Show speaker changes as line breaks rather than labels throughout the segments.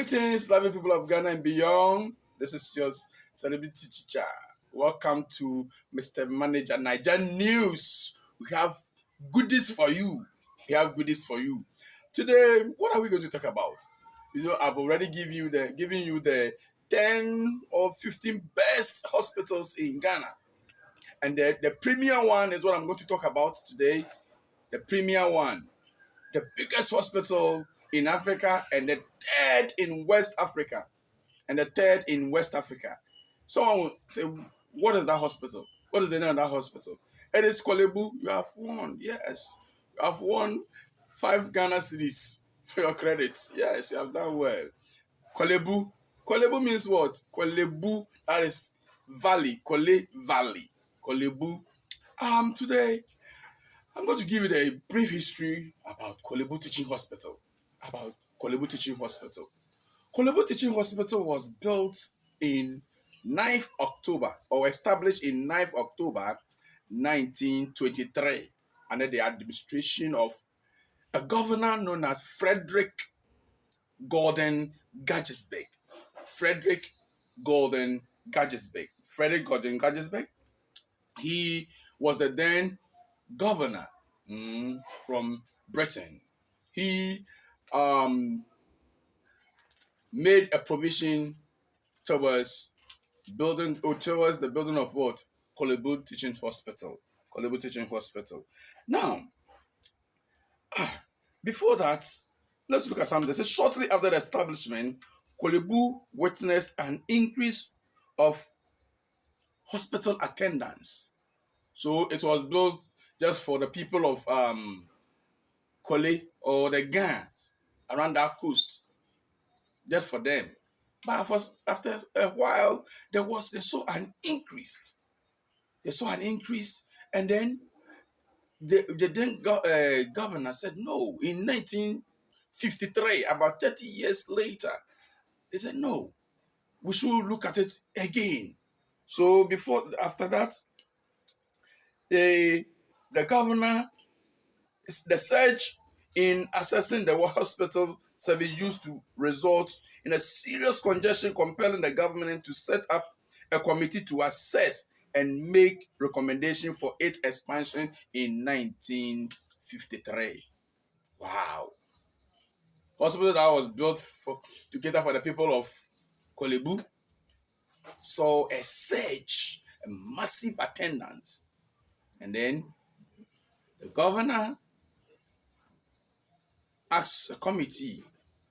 Greetings, lovely people of Ghana and beyond. This is your celebrity teacher. Welcome to Mr. Manager Niger News. We have goodies for you. Today, what are we going to talk about? I've already given you the 10 or 15 best hospitals in Ghana. And the premier one is what I'm going to talk about today. The premier one. The biggest hospital in Africa and the third in West Africa. Someone will say, what is that hospital? What is the name of that hospital? It is Korle Bu. You have won. Yes. You have won 5 Ghana cedis for your credits. Yes, you have done well. Korle Bu. Korle Bu means what? Korle Bu, that is valley. Korle Valley. Korle Bu. Today, I'm going to give you a brief history about Korle Bu Teaching Hospital. Korle Bu Teaching Hospital was built in 9th October or established in 9th October 1923 under the administration of a governor known as Frederick Gordon Guggisberg. Frederick Gordon Guggisberg. He was the then governor from Britain. He made a provision towards the building of what? Korle Bu Teaching Hospital. Now, before that, let's look at something. So shortly after the establishment, Korle Bu witnessed an increase of hospital attendance. So it was built just for the people of Korle or the Gans around that coast, just for them. But after a while, they saw an increase. And then the then governor said, no, in 1953, about 30 years later, they said, no, we should look at it again. So after that, the governor, the surge in assessing the hospital service used to result in a serious congestion, compelling the government to set up a committee to assess and make recommendation for its expansion in 1953. Wow. Hospital that was built to cater for the people of Korle Bu saw a surge, a massive attendance. And then the governor asked a committee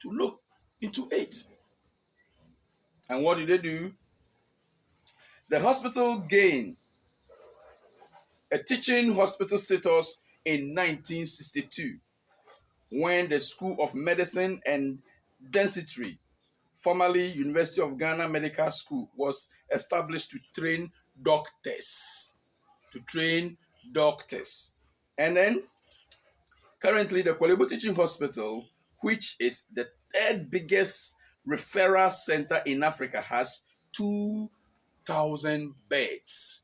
to look into it. And what did they do? The hospital gained a teaching hospital status in 1962 when the School of Medicine and Dentistry, formerly University of Ghana Medical School, was established to train doctors. And then currently, the Korle Bu Teaching Hospital, which is the third biggest referral center in Africa, has 2,000 beds.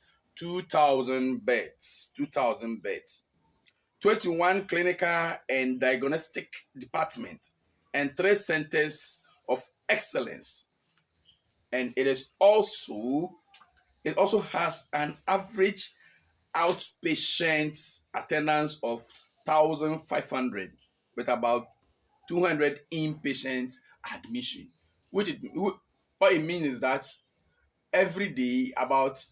21 clinical and diagnostic departments, and 3 centers of excellence. And it also has an average outpatient attendance of 1,500 with about 200 inpatient admission. What it means is that every day about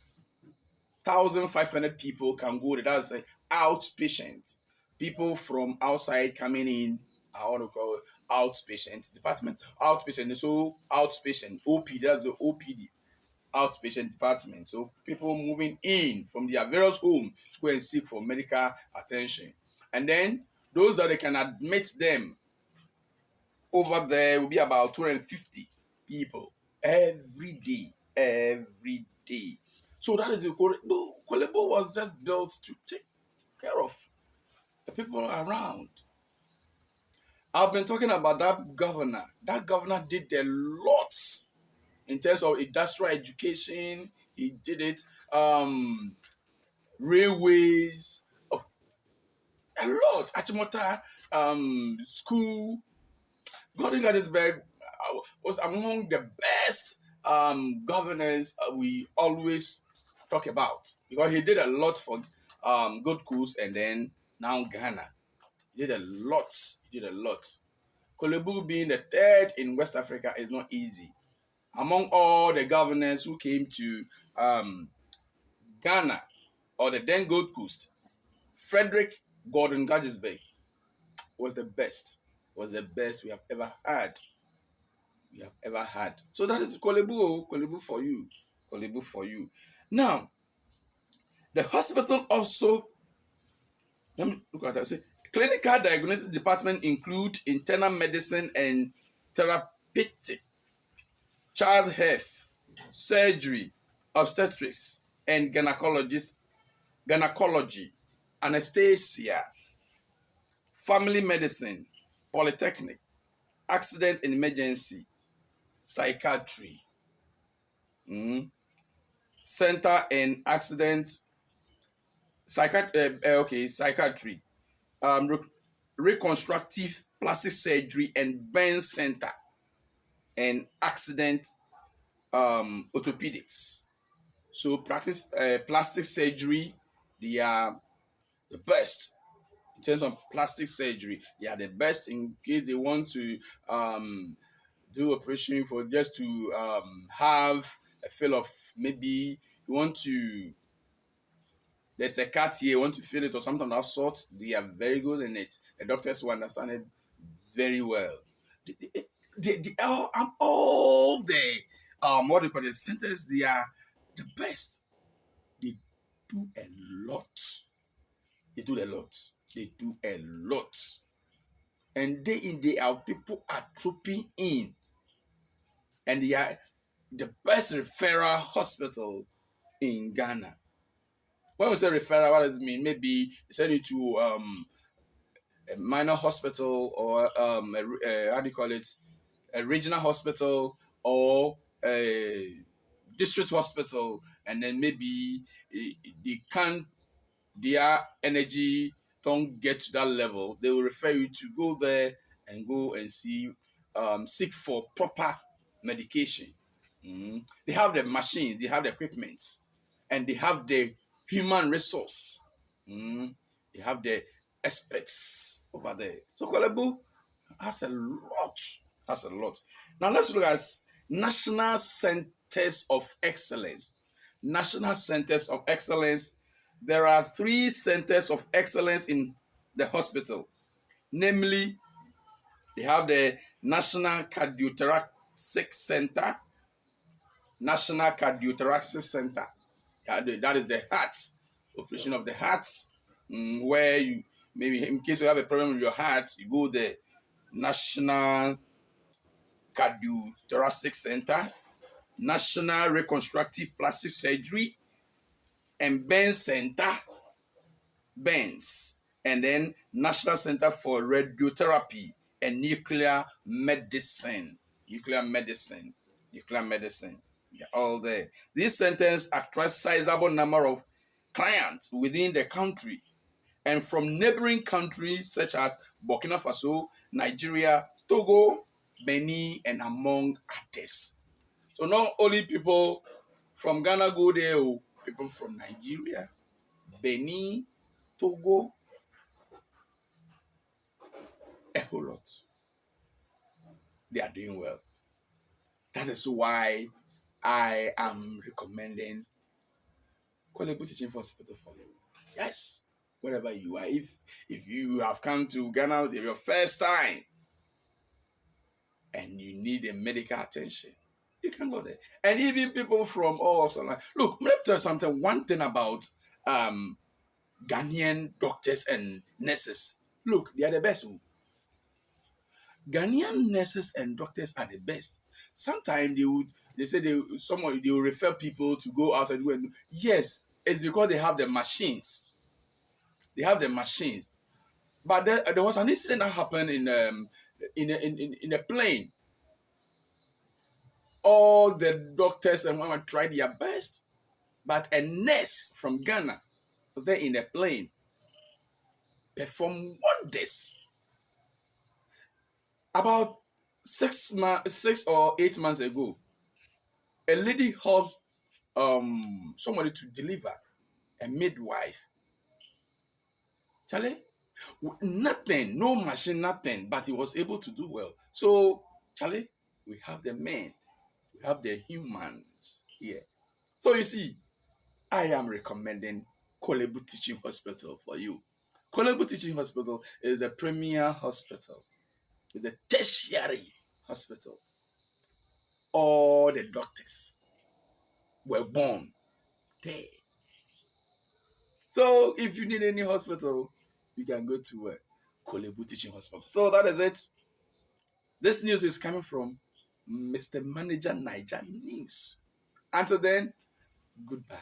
1,500 people can go there. That's outpatient. People from outside coming in, I want to call it outpatient department. Outpatient, so outpatient, OPD, that's the OPD. Outpatient department. So people moving in from their various homes to go and seek for medical attention. And then those that they can admit them over there will be about 250 people every day. So that is the Korle Bu. Korle Bu was just built to take care of the people around. I've been talking about that governor. That governor did a lot in terms of industrial education. He did it. Railways. Oh, a lot. Achimota school. Gordon Guggisberg was among the best governors we always talk about, because he did a lot for Gold Coast and then now Ghana. He did a lot. He did a lot. Korle Bu being the third in West Africa is not easy. Among all the governors who came to Ghana or the then Gold Coast, Frederick Gordon Guggisberg was the best. Was the best we have ever had. We have ever had. So that is Korle Bu. Korle Bu for you. Korle Bu for you. Now, the hospital also, let me look at that. Say, clinical diagnosis department include internal medicine and therapeutic, child health, surgery, obstetrics, and gynecology, anesthesia, family medicine, polytechnic, accident and emergency, psychiatry, center and accident, psychiatry, reconstructive plastic surgery and burn center, and accident orthopedics. So practice plastic surgery, they are the best in terms of plastic surgery. They are the best in case they want to do operation for just to have a feel of, maybe you want to, there's a cut here, you want to feel it or something of that sort. They are very good in it. The doctors who understand it very well. All the what do you call it, centers, they are the best. They do a lot. They do a lot. They do a lot. And day in, day out, people are trooping in. And they are the best referral hospital in Ghana. When we say referral, what does it mean? Maybe they send you to a minor hospital, or how do you call it? A regional hospital, or a district hospital, and then maybe they can't, their energy don't get to that level. They will refer you to go there and go and seek for proper medication. They have the machines, they have the equipment, and they have the human resource. They have the experts over there. So Korle Bu has a lot. Has a lot. Now let's look at national centers of excellence. National centers of excellence. There are 3 centers of excellence in the hospital. Namely, they have the National Cardiothoracic Center. National Cardiothoracic Center. That is the heart, operation of the heart, where you, maybe in case you have a problem with your heart, you go there. National Cardiothoracic Center, National Reconstructive Plastic Surgery, and burn center, burns, and then National Center for Radiotherapy and Nuclear Medicine. Nuclear medicine. Yeah, all there. These centers attract sizable number of clients within the country and from neighboring countries such as Burkina Faso, Nigeria, Togo, Benin, and among others. So not only people from Ghana go there, people from Nigeria, Benin, Togo, a whole lot. They are doing well. That is why I am recommending Korle Bu Teaching Hospital for you. Yes, wherever you are. If you have come to Ghana your first time and you need a medical attention, you can go there. And even people from all of like, look, let me tell you something. One thing about Ghanaian doctors and nurses. Look, they are the best. Ghanaian nurses and doctors are the best. Sometimes they will refer people to go outside. Yes, it's because they have the machines. They have the machines. But there was an incident that happened in a plane. All the doctors and women tried their best, but a nurse from Ghana was there in the plane, performed wonders. About 6 or 8 months ago, a lady helped somebody to deliver, a midwife. Charlie, nothing, no machine, nothing, but he was able to do well. So, Charlie, we have the men, we have the humans here. So you see, I am recommending Korle Bu Teaching Hospital for you. Korle Bu Teaching Hospital is a premier hospital. It's a tertiary hospital. All the doctors were born there. So if you need any hospital, you can go to Korle Bu Teaching Hospital. So that is it. This news is coming from Mr. Manager Niger News. Until then, goodbye.